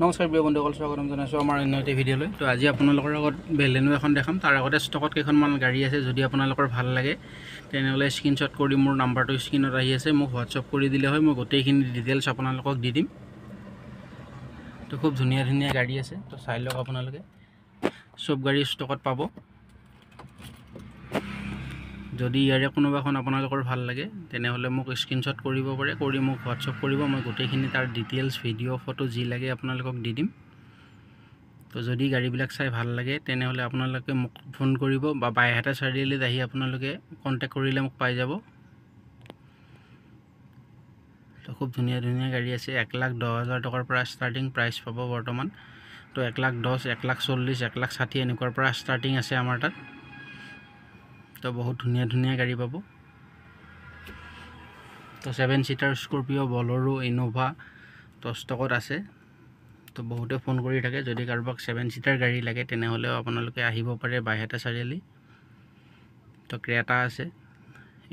নমস্কাৰ প্ৰিয় বন্ধুসকল, স্বাগতম জনাইছোঁ আমাৰ অন্য এটা ভিডিঅ'লৈ। তো আজি আপোনালোকৰ লগত বেলেনো এখন দেখাম। তাৰ আগতে ষ্টকত কেইখনমান গাড়ী আছে। যদি আপোনালোকৰ ভাল লাগে তেনেহ'লে স্ক্ৰীনশ্বট কৰি মোৰ নাম্বাৰটো স্ক্ৰীনত আহি আছে, মোক হোৱাটছআপ কৰি দিলে হয়। মই গোটেইখিনি ডিটেইলছ আপোনালোকক দি দিম। তো খুব ধুনীয়া ধুনীয়া গাড়ী আছে, তো চাই লওক আপোনালোকে। চব গাড়ী ষ্টকত পাব। যদি ইয়াৰে কোনোবাখন আপোনালোকৰ ভাল লাগে তেনেহ'লে মোক স্ক্ৰীনশ্বট কৰিব পাৰে, কৰি মোক হোৱাটছআপ কৰিব। মই গোটেইখিনি তাৰ ডিটেইলছ, ভিডিঅ', ফটো যি লাগে আপোনালোকক দি দিম। তো যদি গাড়ীবিলাক চাই ভাল লাগে তেনেহ'লে আপোনালোকে মোক ফোন কৰিব বা বাইহাটা চাৰিআলিত আহি আপোনালোকে কণ্টেক্ট কৰিলে মোক পাই যাব। তো খুব ধুনীয়া ধুনীয়া গাড়ী আছে। 1,10,000 টকাৰ পৰা ষ্টাৰ্টিং প্ৰাইচ পাব বৰ্তমান। তো 1,10,000, 1,40,000, 1,60,000 এনেকুৱাৰ পৰা ষ্টাৰ্টিং আছে আমাৰ তাত। তো বহুত ধুনীয়া ধুনীয়া গাড়ী পাব। তো 7 ছিটাৰ স্কৰপিঅ', বলেৰো, ইনোভা তো ষ্টকত আছে। তো বহুতে ফোন কৰি থাকে। যদি কাৰোবাক 7 ছিটাৰ গাড়ী লাগে তেনেহ'লেও আপোনালোকে আহিব পাৰে বাইহাটা চাৰিআলি। তো ক্ৰেটা আছে,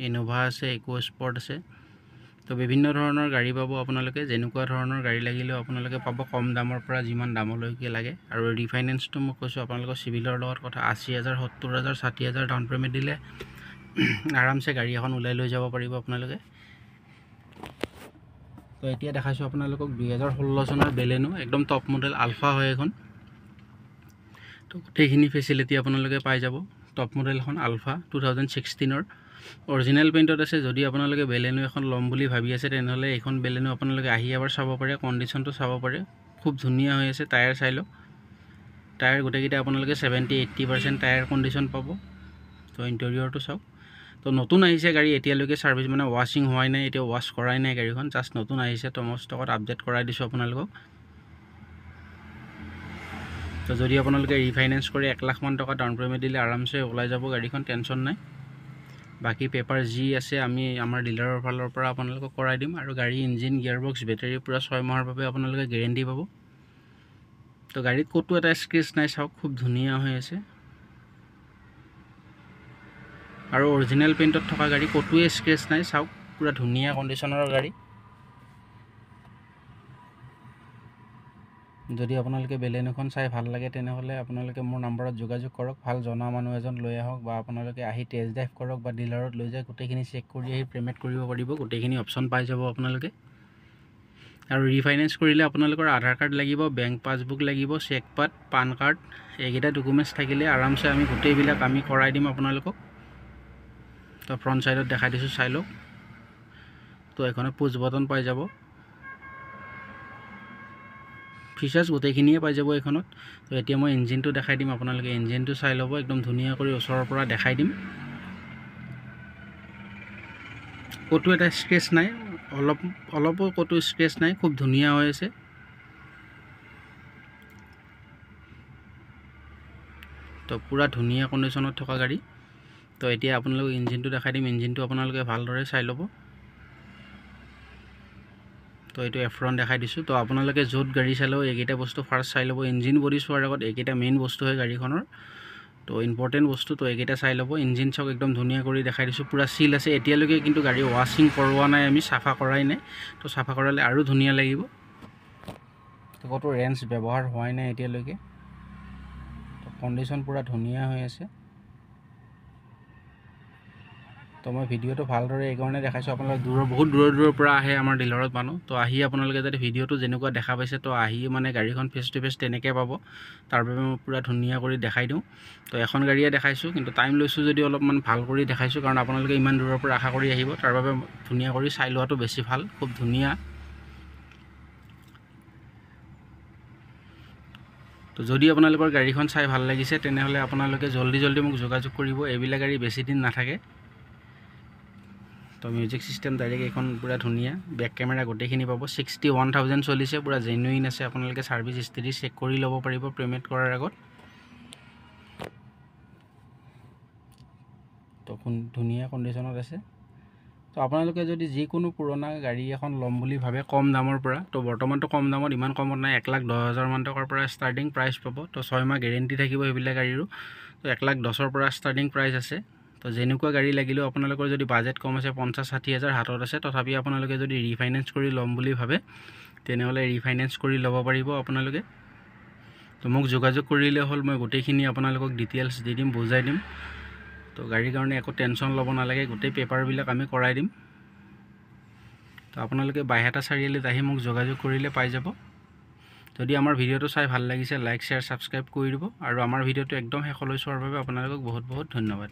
ইনোভা আছে, ইকো স্পৰ্ট আছে। তো বিভিন্ন ধৰণৰ গাড়ী পাব আপোনালোকে। যেনেকুৱা ধৰণৰ গাড়ী লাগিলেও আপোনালোকে পাব, কম দামৰ পৰা যিমান দামলৈকে লাগে। আৰু ৰিফাইনেন্সটো মই কৈছোঁ আপোনালোকৰ চিভিলৰ লগত কথা। 80,000, 70,000, 60,000 ডাউন পে'মেণ্ট দিলে আৰামছে গাড়ী এখন ওলাই লৈ যাব পাৰিব আপোনালোকে। তো এতিয়া দেখাইছোঁ আপোনালোকক 2016 চনৰ বেলেনো, একদম টপ মডেল আলফা হয় এখন। তো গোটেইখিনি ফেচিলিটি আপোনালোকে পাই যাব। টপ মডেলখন আলফা 2016ৰ অৰিজিনেল পেইণ্টত আছে। যদি আপোনালোকে বেলেনো এখন ল'ম বুলি ভাবি আছে তেনেহ'লে এইখন বেলেনো আপোনালোকে আহি এবাৰ চাব পাৰে, কণ্ডিশ্যনটো চাব পাৰে। খুব ধুনীয়া হৈ আছে। টায়াৰ চাই লওক। টায়াৰ গোটেইকেইটা আপোনালোকে 70-80% টায়াৰ কণ্ডিশ্যন পাব। তো ইণ্টেৰিয়ৰটো চাওক। তো নতুন আহিছে গাড়ী, এতিয়ালৈকে ছাৰ্ভিচ মানে ৱাশ্বিং হোৱাই নাই, এতিয়া ৱাশ্ব কৰাই নাই গাড়ীখন, জাষ্ট নতুন আহিছে। তো মই ষ্টকত আপডেট কৰাই দিছোঁ আপোনালোকক। তো যদি আপোনালোকে ৰিফাইনেন্স কৰি 1,00,000 মান টকা ডাউন পে'মেণ্ট দিলে আৰামছে ওলাই যাব গাড়ীখন, টেনশ্যন নাই। বাকী পেপাৰ যি আছে আমি আমাৰ ডিলাৰৰ ফালৰ পৰা আপোনালোকক কৰাই দিম। আৰু গাড়ী ইঞ্জিন, গিয়াৰবক্স, বেটাৰী পূৰা 6 মাহৰ বাবে আপোনালোকে গেৰেণ্টি পাব। তো গাড়ীত ক'তো এটা স্ক্ৰেচ নাই, চাওক খুব ধুনীয়া হৈ আছে। আৰু অৰিজিনেল পেইণ্টত থকা গাড়ী, ক'তোৱে স্ক্ৰেচ নাই, চাওক পূৰা ধুনীয়া কণ্ডিশ্যনৰ গাড়ী। যদি আপোনালোকে বেলেনোখন চাই ভাল লাগে তেনেহ'লে আপোনালোকে মোৰ নাম্বাৰত যোগাযোগ কৰক। ভাল জনা মানুহ এজন লৈ আহক, বা আপোনালোকে আহি টেষ্ট ড্ৰাইভ কৰক, বা ডিলাৰত লৈ যায় গোটেইখিনি চেক কৰি আহি পে'মেণ্ট কৰিব পাৰিব। গোটেইখিনি অপশ্যন পাই যাব আপোনালোকে। আৰু ৰিফাইনেন্স কৰিলে আপোনালোকৰ আধাৰ কাৰ্ড লাগিব, বেংক পাছবুক লাগিব, চেকপাট, পান কাৰ্ড, এইকেইটা ডকুমেণ্টছ থাকিলে আৰামছে আমি গোটেইবিলাক আমি কৰাই দিম আপোনালোকক। তো ফ্ৰণ্ট ছাইডত দেখাই দিছোঁ, চাই লওক। তো এখনে পুছ বটন পাই যাব। ফিচাৰ্ছ গোটেইখিনিয়ে পাই যাব এইখনত। তো এতিয়া মই ইঞ্জিনটো দেখাই দিম আপোনালোকে। ইঞ্জিনটো চাই ল'ব, একদম ধুনীয়া কৰি ওচৰৰ পৰা দেখাই দিম। ক'তো এটা স্ক্ৰেচ নাই, অলপো ক'তো স্ক্ৰেচ নাই, খুব ধুনীয়া হৈ আছে। তো পূৰা ধুনীয়া কণ্ডিশ্যনত থকা গাড়ী। তো এতিয়া আপোনালোকক ইঞ্জিনটো দেখাই দিম। ইঞ্জিনটো আপোনালোকে ভালদৰে চাই ল'ব। তো এইটো এফ্ৰন দেখাই দিছোঁ। তো আপোনালোকে য'ত গাড়ী চালেও এইকেইটা বস্তু ফাৰ্ষ্ট চাই ল'ব। ইঞ্জিন বডি চোৱাৰ আগত এইকেইটা মেইন বস্তু হয় গাড়ীখনৰ, তো ইম্পৰ্টেণ্ট বস্তু। তো এইকেইটা চাই ল'ব। ইঞ্জিন চাওক, একদম ধুনীয়া কৰি দেখাই দিছোঁ, পূৰা চিল আছে। এতিয়ালৈকে কিন্তু গাড়ী ৱাশ্বিং কৰোৱা নাই, আমি চাফা কৰাই নাই। তো চাফা কৰালে আৰু ধুনীয়া লাগিব। তো ক'তো ৰেঞ্চ ব্যৱহাৰ হোৱাই নাই এতিয়ালৈকে। তো কণ্ডিশ্যন পূৰা ধুনীয়া হৈ আছে। তো মই ভিডিঅ'টো ভালদৰে এইকাৰণে দেখাইছোঁ, আপোনালোকে বহুত দূৰৰ পৰা আহে আমাৰ ডিলাৰত মানুহ। তো আহি আপোনালোকে যদি ভিডিঅ'টো যেনেকুৱা দেখা পাইছে, তো আহি মানে গাড়ীখন ফেচ টু ফেচ তেনেকৈ পাব। তাৰ বাবে মই পূৰা ধুনীয়া কৰি দেখাই দিওঁ। তো এখন গাড়ীয়ে দেখাইছোঁ, কিন্তু টাইম লৈছোঁ যদি অলপমান ভাল কৰি দেখাইছোঁ, কাৰণ আপোনালোকে ইমান দূৰৰ পৰা আশা কৰি আহিব। তাৰ বাবে ধুনীয়া কৰি চাই লোৱাটো বেছি ভাল। খুব ধুনীয়া। তো যদি আপোনালোকৰ গাড়ীখন চাই ভাল লাগিছে তেনেহ'লে আপোনালোকে জল্দি মোক যোগাযোগ কৰিব। এইবিলাক গাড়ী বেছি দিন নাথাকে। তো মিউজিক চিষ্টেম ডাইৰেক্ট এইখন পূৰা ধুনীয়া। বেক কেমেৰা গোটেইখিনি পাব। 61,000 চলিছে, পূৰা জেনুইন আছে। আপোনালোকে ছাৰ্ভিচ হিষ্ট্ৰী চেক কৰি ল'ব পাৰিব পে'মেণ্ট কৰাৰ আগত। তো ধুনীয়া কণ্ডিশ্যনত আছে। তো আপোনালোকে যদি যিকোনো পুৰণা গাড়ী এখন ল'ম বুলি ভাবে কম দামৰ পৰা, তো বৰ্তমানটো কম দামত, ইমান কমত নাই, 1,10,000 মান টকাৰ পৰা ষ্টাৰ্টিং প্ৰাইচ পাব। তো 6 মাহ গেৰেণ্টি থাকিব সেইবিলাক গাড়ীৰো। তো 1,10,000 পৰা ষ্টাৰ্টিং প্ৰাইচ আছে। তো যেনেকুৱা গাড়ী লাগিলেও আপোনালোকৰ যদি বাজেট কম আছে, 50-60 হাজাৰ হাতত আছে, তথাপি আপোনালোকে যদি ৰিফাইনেন্স কৰি ল'ম বুলি ভাবে তেনেহ'লে ৰিফাইনেন্স কৰি ল'ব পাৰিব আপোনালোকে। তো মোক যোগাযোগ কৰিলে হ'ল, মই গোটেইখিনি আপোনালোকক ডিটেইলছ দি দিম, বুজাই দিম। তো গাড়ীৰ কাৰণে একো টেনশ্যন ল'ব নালাগে, গোটেই পেপাৰবিলাক আমি কৰাই দিম। তো আপোনালোকে বাইহাটা চাৰিআলিত আহি মোক যোগাযোগ কৰিলে পাই যাব। যদি আমাৰ ভিডিঅ'টো চাই ভাল লাগিছে, লাইক শ্বেয়াৰ ছাবস্ক্ৰাইব কৰি দিব, আৰু আমাৰ ভিডিঅ'টো একদম শেষলৈ চোৱাৰ বাবে আপোনালোকক বহুত বহুত ধন্যবাদ।